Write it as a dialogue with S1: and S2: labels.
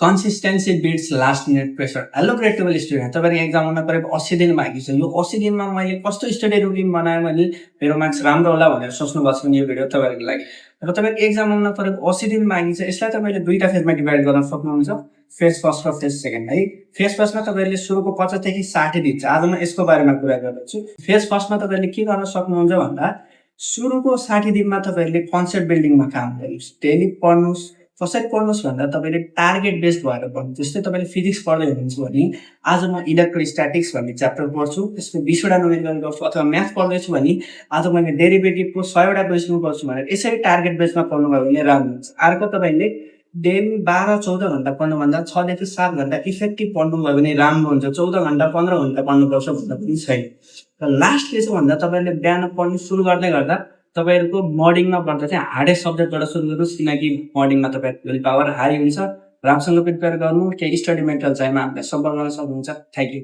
S1: Consistency bits last minute pressure. Hello grade 12 student, तपाईँको exam हुन करिब 80 दिन बाँकी छ। यो 80 दिनमा मैले कस्तो स्टडी रुटिन बनाएँ भने मेरो मार्क्स राम्रो होला भनेर सोच्नु भएको छ भने यो भिडियो तपाईँहरूको लागि। र तपाईँको एक्जाम हुन करिब 80 दिन बाँकी छ। यसलाई तपाईँले दुईटा फेजमा डिभाइड गर्न सक्नुहुन्छ, फेज फर्स्ट र फेज सेकेन्ड है। फेज फर्स्टमा तपाईँले सुरुको 50 देखि 60 दिन छ। आज म यसको बारेमा कुरा गर्दैछु। फेज फर्स्टमा तपाईँले के गर्न सक्नुहुन्छ भन्दा सुरुको 60 दिनमा तपाईँले कन्सेप्ट बिल्डिङमा काम गर्नुहोस्, डेली पढ्नुहोस्। कसरी पढ्नुहोस् भन्दा तपाईँले टार्गेट बेस्ड भएर पढ्नु। जस्तै तपाईँले फिजिक्स पढ्दै हुनुहुन्छ भने आज म इलेक्ट्रोस्ट्याटिक्स भन्ने च्याप्टर पढ्छु, त्यसको 20 वटा न्युमेरिकल गर्छु, अथवा म्याथ पढ्दैछु भने आज मैले डेरिभेटिभको 100 वटा क्वेसन गर्छु भनेर यसरी टार्गेट बेस्डमा पढ्नुभयो भने राम्रो हुन्छ। अर्को तपाईँले डेली 12-14 घन्टा पढ्नुभन्दा 6 देखि 7 घन्टा इफेक्टिभ पढ्नुभयो भने राम्रो हुन्छ। 14 घन्टा 15 घन्टा पढ्नुपर्छ भन्दा पनि छैन। र लास्ट के छ भन्दा तपाईँले बिहान पढ्नु सुरु गर्दै गर्दा तपाईँहरूको मर्निङमा पढ्दा चाहिँ हार्डेस्ट सब्जेक्टबाट सुरु गर्नुहोस्, किनकि मर्निङमा तपाईँको विल पावर हाई हुन्छ। राम्रोसँग प्रिपेयर गर्नु। केही स्टडी मेटेरियल चाहिएमा हामीलाई सम्पर्क गर्न सक्नुहुन्छ। Thank you.